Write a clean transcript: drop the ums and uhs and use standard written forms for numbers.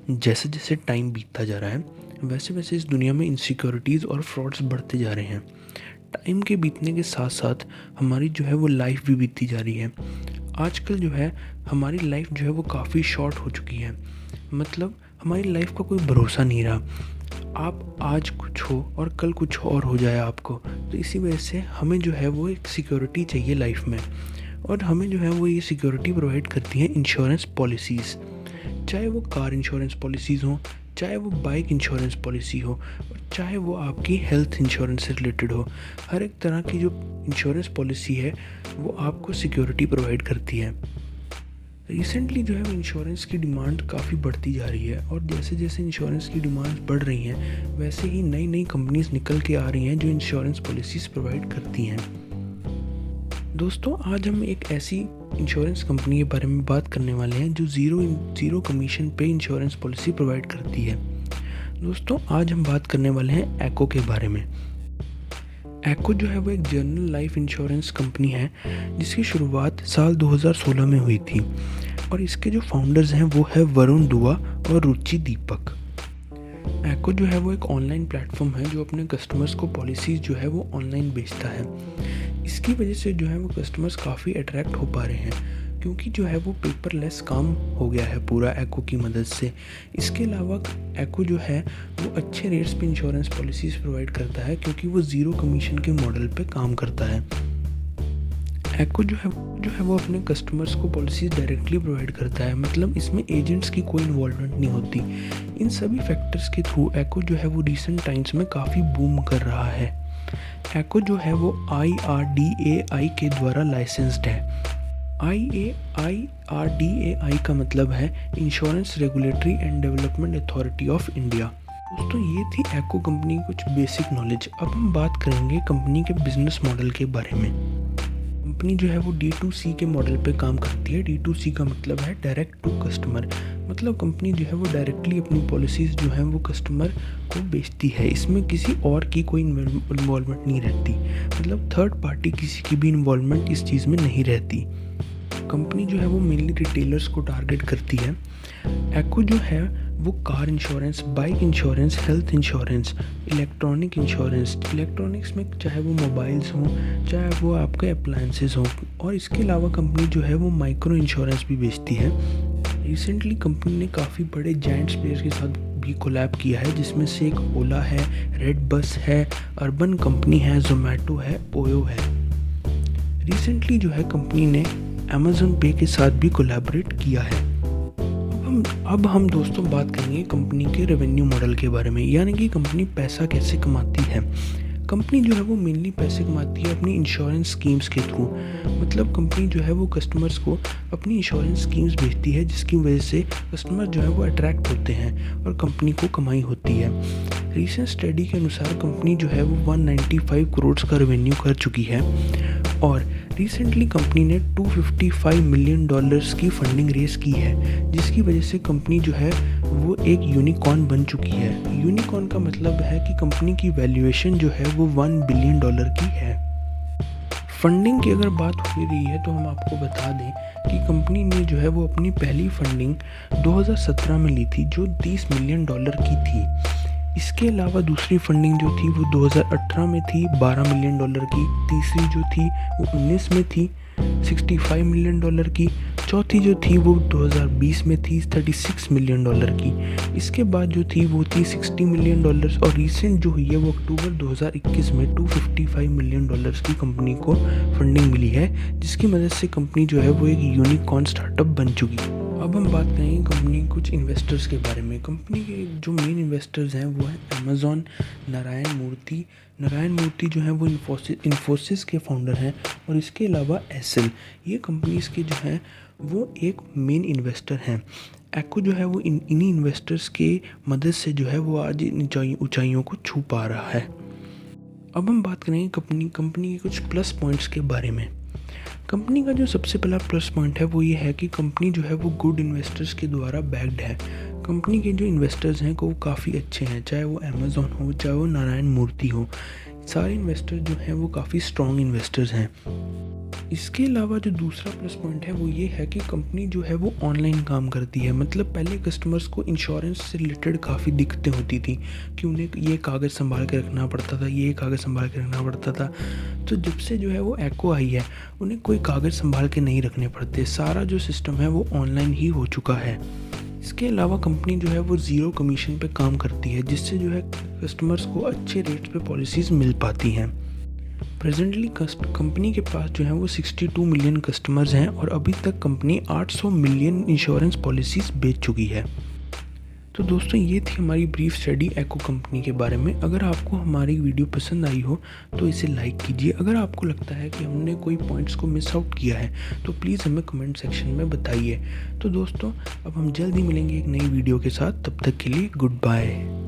जैसे जैसे टाइम बीतता जा रहा है वैसे वैसे इस दुनिया में इनसिक्योरिटीज़ और फ्रॉड्स बढ़ते जा रहे हैं। टाइम के बीतने के साथ साथ हमारी जो है वो लाइफ भी बीतती जा रही है। आजकल जो है हमारी लाइफ जो है वो काफ़ी शॉर्ट हो चुकी है। मतलब हमारी लाइफ का कोई भरोसा नहीं रहा। आप आज कुछ हो और कल कुछ और हो जाए आपको। तो इसी वजह से हमें जो है वो एक सिक्योरिटी चाहिए लाइफ में, और हमें जो है वो ये सिक्योरिटी प्रोवाइड करती हैं इंश्योरेंस पॉलिसीज़। चाहे वो कार इंश्योरेंस पॉलिसीज़ हों, चाहे वो बाइक इंश्योरेंस पॉलिसी हो, और चाहे वो आपकी हेल्थ इंश्योरेंस से रिलेटेड हो। हर एक तरह की जो इंश्योरेंस पॉलिसी है वो आपको सिक्योरिटी प्रोवाइड करती है। रिसेंटली जो है इंश्योरेंस की डिमांड काफ़ी बढ़ती जा रही है, और जैसे जैसे इंश्योरेंस की डिमांड बढ़ रही हैं वैसे ही नई नई कंपनीज निकल के आ रही हैं जो इंश्योरेंस पॉलिसीज़ प्रोवाइड करती हैं। दोस्तों, आज हम एक ऐसी इंश्योरेंस कंपनी के बारे में बात करने वाले हैं जो ज़ीरो कमीशन पे इंश्योरेंस पॉलिसी प्रोवाइड करती है। दोस्तों, आज हम बात करने वाले हैं एक्को के बारे में। एक्को जो है वो एक जनरल लाइफ इंश्योरेंस कंपनी है जिसकी शुरुआत साल 2016 में हुई थी, और इसके जो फाउंडर्स हैं वो है वरुण दुआ और रुचि दीपक। एक्को जो है वो एक ऑनलाइन प्लेटफॉर्म है जो अपने कस्टमर्स को पॉलिसीज़ जो है वो ऑनलाइन बेचता है। इसकी वजह से जो है वो कस्टमर्स काफ़ी अट्रैक्ट हो पा रहे हैं, क्योंकि जो है वो पेपरलेस काम हो गया है पूरा एक्को की मदद से। इसके अलावा एक्को जो है वो अच्छे रेट्स पे इंश्योरेंस पॉलिसीज़ प्रोवाइड करता है, क्योंकि वो ज़ीरो कमीशन के मॉडल पे काम करता है। एक्को जो है वो अपने कस्टमर्स को पॉलिसीज़ डायरेक्टली प्रोवाइड करता है। मतलब इसमें एजेंट्स की कोई इन्वॉल्वमेंट नहीं होती। इन सभी फैक्टर्स के थ्रू एक्को जो है वो रिसेंट टाइम्स में काफ़ी बूम कर रहा है। एक्को जो है वो IRDAI के द्वारा लाइसेंस्ड है। IRDAI का मतलब है insurance regulatory and development authority of India. दोस्तों, ये थी एक्को कंपनी की कुछ बेसिक नॉलेज। अब हम बात करेंगे कंपनी के बिजनेस मॉडल के बारे में। कंपनी जो है वो D2C के मॉडल पे काम करती है। D2C का मतलब है डायरेक्ट टू कस्टमर। मतलब कंपनी जो है वो डायरेक्टली अपनी पॉलिसीज़ जो हैं वो कस्टमर को बेचती है। इसमें किसी और की कोई इन्वॉल्वमेंट नहीं रहती। मतलब थर्ड पार्टी किसी की भी इन्वॉल्वमेंट इस चीज़ में नहीं रहती। कंपनी जो है वो मेनली रिटेलर्स को टारगेट करती है। एक्को जो है वो car insurance, bike insurance, health insurance, electronic insurance, electronics में चाहे वो मोबाइल्स हों, चाहे वो आपके अप्लायंसेस हों, और इसके अलावा कंपनी जो है वो माइक्रो इंश्योरेंस भी बेचती है। रिसेंटली कंपनी ने काफ़ी बड़े जायंट्स प्लेयर्स के साथ भी कोलैब किया है, जिसमें से एक ओला है, रेड बस है, अर्बन कंपनी है, जोमेटो है, ओयो है। रिसेंटली जो है कंपनी ने अमेज़न पे के साथ भी कोलैबोरेट किया है। अब हम दोस्तों बात करेंगे कंपनी के रेवेन्यू मॉडल के बारे में, यानी कि कंपनी पैसा कैसे कमाती है। कंपनी जो है वो मेनली पैसे कमाती है अपनी इंश्योरेंस स्कीम्स के थ्रू। मतलब कंपनी जो है वो कस्टमर्स को अपनी इंश्योरेंस स्कीम्स बेचती है, जिसकी वजह से कस्टमर जो है वो अट्रैक्ट होते हैं और कंपनी को कमाई होती है। रिसेंट स्टडी के अनुसार कंपनी जो है वो 195 करोड़ का रेवेन्यू कर चुकी है, और रिसेंटली कंपनी ने $255 मिलियन की फंडिंग रेस की है, जिसकी वजह से कंपनी जो है वो एक यूनिकॉर्न बन चुकी है। यूनिकॉर्न का मतलब है कि कंपनी की वैल्यूएशन जो है वो $1 बिलियन की है। फंडिंग की अगर बात हो रही है तो हम आपको बता दें कि कंपनी ने जो है वो अपनी पहली फंडिंग 2017 में ली थी, जो $30 मिलियन की थी। इसके अलावा दूसरी फंडिंग जो थी वो 2018 में थी, $12 मिलियन की। तीसरी जो थी वो 19 में थी, $65 मिलियन की। चौथी जो थी वो 2020 में थी, $36 मिलियन की। इसके बाद जो थी वो थी $60 मिलियन, और रिसेंट जो हुई है वो अक्टूबर 2021 में $255 मिलियन की कंपनी को फंडिंग मिली है, जिसकी मदद से कंपनी जो है वो एक यूनिकॉर्न स्टार्टअप बन चुकी है। अब हम बात करेंगे कंपनी के कुछ इन्वेस्टर्स के बारे में। कंपनी के जो मेन इन्वेस्टर्स हैं वो हैं अमेज़ॉन, नारायण मूर्ति जो है वो इन्फोसिस के फाउंडर हैं, और इसके अलावा एसएल, ये कंपनीज़ के जो हैं वो एक मेन इन्वेस्टर हैं। एक्को जो है वो इन्हीं इन्वेस्टर्स के मदद से जो है वो आज इन ऊंचाइयों को छू पा रहा है। अब हम बात करेंगे कंपनी के कुछ प्लस पॉइंट्स के बारे में। कंपनी का जो सबसे पहला प्लस पॉइंट है वो ये है कि कंपनी जो है वो गुड इन्वेस्टर्स के द्वारा बैक्ड है। कंपनी के जो इन्वेस्टर्स हैं वो काफ़ी अच्छे हैं, चाहे वो अमेज़ॉन हो, चाहे वो नारायण मूर्ति हो। सारे इन्वेस्टर जो हैं वो काफ़ी स्ट्रॉन्ग इन्वेस्टर्स हैं। इसके अलावा जो दूसरा प्लस पॉइंट है वो ये है कि कंपनी जो है वो ऑनलाइन काम करती है। मतलब पहले कस्टमर्स को इंश्योरेंस से रिलेटेड काफ़ी दिक्कतें होती थी कि उन्हें ये कागज़ संभाल के रखना पड़ता था, ये कागज़ संभाल के रखना पड़ता था। तो जब से जो है वो एको आई है, उन्हें कोई कागज़ संभाल के नहीं रखने पड़ते। सारा जो सिस्टम है वो ऑनलाइन ही हो चुका है। इसके अलावा कंपनी जो है वो ज़ीरो कमीशन पे काम करती है, जिससे जो है कस्टमर्स को अच्छे रेट्स पे पॉलिसीज़ मिल पाती हैं। प्रेजेंटली कंपनी के पास जो है वो 62 मिलियन कस्टमर्स हैं और अभी तक कंपनी 800 मिलियन इंश्योरेंस पॉलिसीज़ बेच चुकी है। तो दोस्तों ये थी हमारी ब्रीफ स्टडी एको कंपनी के बारे में। अगर आपको हमारी वीडियो पसंद आई हो तो इसे लाइक कीजिए। अगर आपको लगता है कि हमने कोई पॉइंट्स को मिस आउट किया है तो प्लीज़ हमें कमेंट सेक्शन में बताइए। तो दोस्तों अब हम जल्द ही मिलेंगे एक नई वीडियो के साथ। तब तक के लिए गुड बाय।